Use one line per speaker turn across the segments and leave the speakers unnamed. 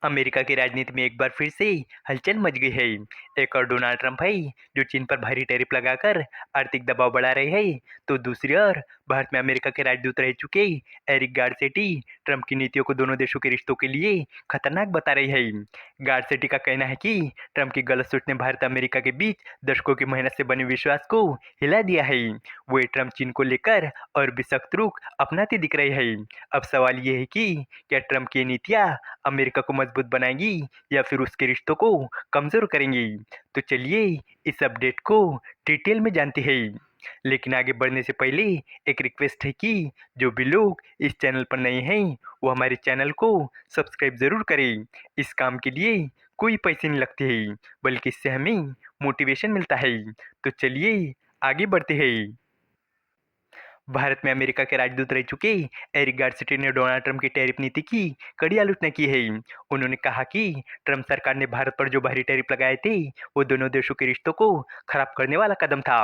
America की राजनीति में एक बार फिर से हलचल मच गई है। एक और डोनाल्ड ट्रंप है जो चीन पर भारी टैरिफ लगाकर आर्थिक दबाव बढ़ा रहे हैं, तो दूसरी ओर भारत में अमेरिका के राजदूत रह चुके एरिक गारसेटी ट्रंप की नीतियों को दोनों देशों के रिश्तों के लिए खतरनाक बता रही है। गारसेटी का कहना है कि ट्रंप की गलत सोच ने भारत अमेरिका के बीच दशकों की मेहनत से बने विश्वास को हिला दिया है। वो ट्रंप चीन को लेकर और भी सख्त रुख अपनाती दिख रही है। अब सवाल ये है कि क्या ट्रंप की नीतियाँ अमेरिका को मजबूत बनाएंगी या फिर उसके रिश्तों को कमजोर करेंगी। तो चलिए इस अपडेट को डिटेल में जानते हैं। लेकिन आगे बढ़ने से पहले एक रिक्वेस्ट है कि जो भी लोग इस चैनल पर नए हैं वो हमारे चैनल को सब्सक्राइब जरूर करें। इस काम के लिए कोई पैसे नहीं लगते हैं, बल्कि इससे हमें मोटिवेशन मिलता है। तो चलिए आगे बढ़ते हैं। भारत में अमेरिका के राजदूत रह चुके एरिक गारसेटी ने डोनाल्ड ट्रंप की टैरिफ नीति की कड़ी आलोचना की है। उन्होंने कहा कि ट्रंप सरकार ने भारत पर जो भारी टैरिफ लगाए थे वो दोनों देशों के रिश्तों को खराब करने वाला कदम था।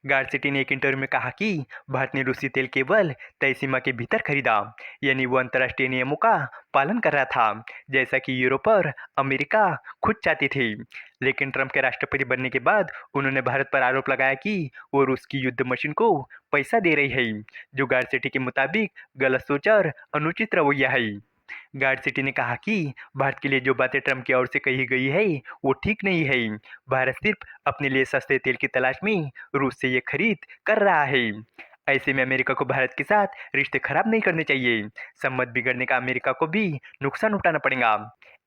गारसेटी ने एक इंटरव्यू में कहा कि भारत ने रूसी तेल केवल तय सीमा के भीतर खरीदा, यानी वो अंतर्राष्ट्रीय नियमों का पालन कर रहा था, जैसा कि यूरोप और अमेरिका खुद चाहते थे। लेकिन ट्रंप के राष्ट्रपति बनने के बाद उन्होंने भारत पर आरोप लगाया कि वो रूस की युद्ध मशीन को पैसा दे रही है, जो गारसेटी के मुताबिक गलत सोच और अनुचित रवैया है। गारसेटी ने कहा कि भारत के लिए जो बातें ट्रंप की ओर से कही गई है वो ठीक नहीं है। भारत सिर्फ अपने लिए सस्ते तेल की तलाश में रूस से ये खरीद कर रहा है। ऐसे में अमेरिका को भारत के साथ रिश्ते खराब नहीं करने चाहिए। संबंध बिगड़ने का अमेरिका को भी नुकसान उठाना पड़ेगा।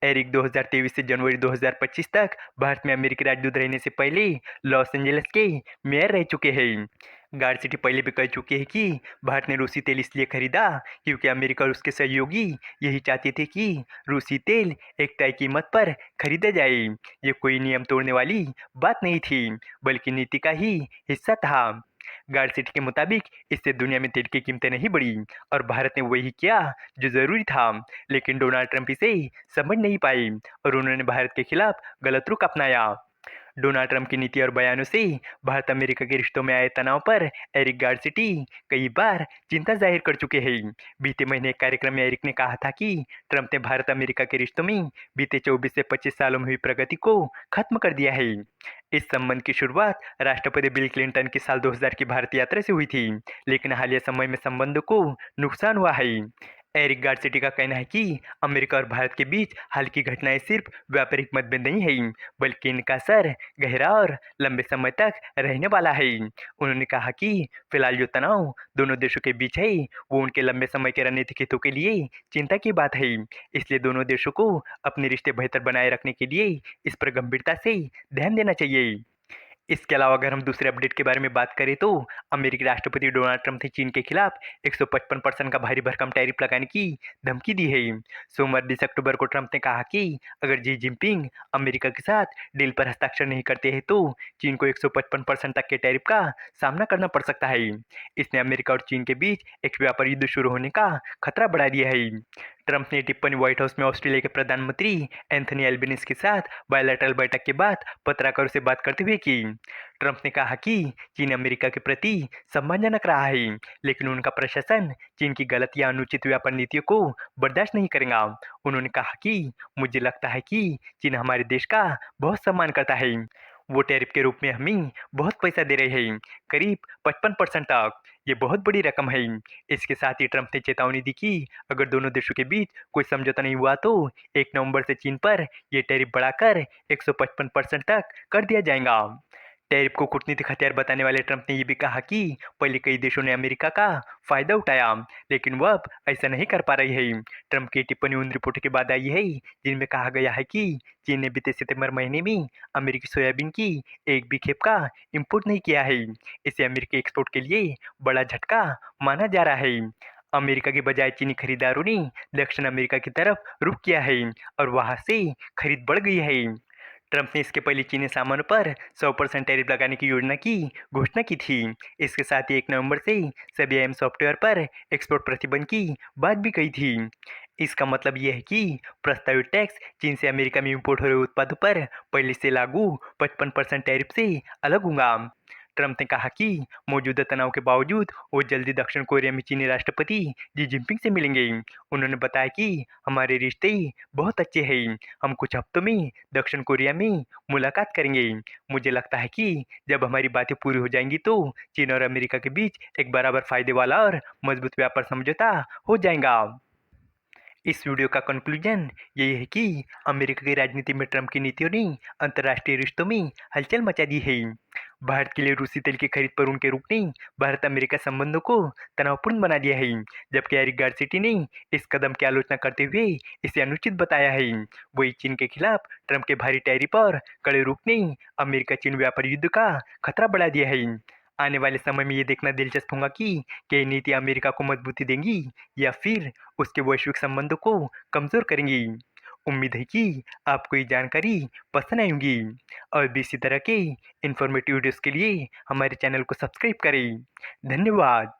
एरिक 2023 से जनवरी 2025 तक भारत में अमेरिकी राजदूत रहने से पहले लॉस एंजलिस के मेयर रह चुके हैं। गारसेटी पहले भी कह चुके हैं कि भारत ने रूसी तेल इसलिए खरीदा क्योंकि अमेरिका और उसके सहयोगी यही चाहते थे कि रूसी तेल एक तय कीमत पर खरीदा जाए। ये कोई नियम तोड़ने वाली बात नहीं थी, बल्कि नीति का ही हिस्सा था। गारसेटी के मुताबिक इससे दुनिया में तेल की कीमतें नहीं बढ़ी और भारत ने वही किया जो जरूरी था। लेकिन डोनाल्ड ट्रंप इसे समझ नहीं पाए और उन्होंने भारत के खिलाफ गलत रुख अपनाया। डोनाल्ड ट्रंप की नीति और बयानों से भारत अमेरिका के रिश्तों में आए तनाव पर एरिक गारसेटी कई बार चिंता जाहिर कर चुके हैं। बीते महीने एक कार्यक्रम में एरिक ने कहा था कि ट्रंप ने भारत अमेरिका के रिश्तों में बीते 24 से 25 सालों में हुई प्रगति को खत्म कर दिया है। इस संबंध की शुरुआत राष्ट्रपति बिल क्लिंटन की साल 2000 की भारत यात्रा से हुई थी, लेकिन हालिया समय में संबंधों को नुकसान हुआ है। एरिक गारसेटी का कहना है कि अमेरिका और भारत के बीच हाल की घटनाएं सिर्फ व्यापारिक मतभेद नहीं है, बल्कि इनका असर गहरा और लंबे समय तक रहने वाला है। उन्होंने कहा कि फिलहाल जो तनाव दोनों देशों के बीच है वो उनके लंबे समय के रणनीतिक हितों के लिए चिंता की बात है। इसलिए दोनों देशों को अपने रिश्ते बेहतर बनाए रखने के लिए इस पर गंभीरता से ध्यान देना चाहिए। इसके अलावा अगर हम दूसरे अपडेट के बारे में बात करें तो अमेरिकी राष्ट्रपति डोनाल्ड ट्रंप ने चीन के खिलाफ 155% का भारी भरकम टैरिफ लगाने की धमकी दी है। सोमवार 20 अक्टूबर को ट्रंप ने कहा कि अगर जी जिनपिंग अमेरिका के साथ डील पर हस्ताक्षर नहीं करते हैं तो चीन को 155% तक के टैरिफ का सामना करना पड़ सकता है। इसने अमेरिका और चीन के बीच एक व्यापार युद्ध शुरू होने का खतरा बढ़ा दिया है। ट्रंप ने टिप्पणी व्हाइट हाउस में ऑस्ट्रेलिया के प्रधानमंत्री एंथनी एल्बनीज के साथ बायलैटरल बैठक के बाद पत्रकारों से बात करते हुए की। ट्रंप ने कहा कि चीन अमेरिका के प्रति सम्मानजनक रहा है, लेकिन उनका प्रशासन चीन की गलत या अनुचित व्यापार नीतियों को बर्दाश्त नहीं करेगा। उन्होंने कहा कि मुझे लगता है कि चीन हमारे देश का बहुत सम्मान करता है। वो टैरिफ के रूप में हमें बहुत पैसा दे रहे हैं, करीब 55% तक। ये बहुत बड़ी रकम है। इसके साथ ही ट्रंप ने चेतावनी दी कि अगर दोनों देशों के बीच कोई समझौता नहीं हुआ तो 1 नवंबर से चीन पर यह टैरिफ बढ़ाकर 155% तक कर दिया जाएगा। टैरिफ को कूटनीतिक हथियार बताने वाले ट्रंप ने यह भी कहा कि पहले कई देशों ने अमेरिका का फायदा उठाया, लेकिन वो अब ऐसा नहीं कर पा रही है। ट्रंप की टिप्पणी उन रिपोर्टों के बाद आई है जिनमें कहा गया है कि चीन ने बीते सितंबर महीने में अमेरिकी सोयाबीन की एक भी खेप का इंपोर्ट नहीं किया है। इसे अमेरिकी एक्सपोर्ट के लिए बड़ा झटका माना जा रहा है। अमेरिका के बजाय चीनी खरीदारों ने दक्षिण अमेरिका की तरफ रुख किया है और वहां से खरीद बढ़ गई है। ट्रंप ने इसके पहले चीनी सामानों पर 100% टैरिफ लगाने की योजना की घोषणा की थी। इसके साथ ही 1 नवंबर से सभी एम सॉफ्टवेयर पर एक्सपोर्ट प्रतिबंध की बात भी कही थी। इसका मतलब यह है कि प्रस्तावित टैक्स चीन से अमेरिका में इंपोर्ट हो रहे उत्पादों पर पहले से लागू 55% टैरिफ से अलग होगा। ट्रंप ने कहा कि मौजूदा तनाव के बावजूद वो जल्दी दक्षिण कोरिया में चीनी राष्ट्रपति जी जिनपिंग से मिलेंगे। उन्होंने बताया कि हमारे रिश्ते बहुत अच्छे हैं, हम कुछ हफ्तों में दक्षिण कोरिया में मुलाकात करेंगे। मुझे लगता है कि जब हमारी बातें पूरी हो जाएंगी तो चीन और अमेरिका के बीच एक बराबर फायदे वाला और मजबूत व्यापार समझौता हो जाएगा। इस वीडियो का कंक्लूजन यही है कि अमेरिका की राजनीति में ट्रंप की नीतियों ने अंतर्राष्ट्रीय रिश्तों में हलचल मचा दी है। भारत के लिए रूसी तेल की खरीद पर उनके रुख ने भारत अमेरिका संबंधों को तनावपूर्ण बना दिया है, जबकि एरिक गारसेटी ने इस कदम की आलोचना करते हुए इसे अनुचित बताया है। वही चीन के खिलाफ ट्रंप के भारी टैरिफ और कड़े रुख ने अमेरिका चीन व्यापार युद्ध का खतरा बढ़ा दिया है। आने वाले समय में ये देखना दिलचस्प होगा कि क्या ये नीति अमेरिका को मजबूती देंगी या फिर उसके वैश्विक संबंधों को कमजोर करेंगी। उम्मीद है कि आपको ये जानकारी पसंद आई होगी और भी इसी तरह के इंफॉर्मेटिव वीडियोस के लिए हमारे चैनल को सब्सक्राइब करें। धन्यवाद।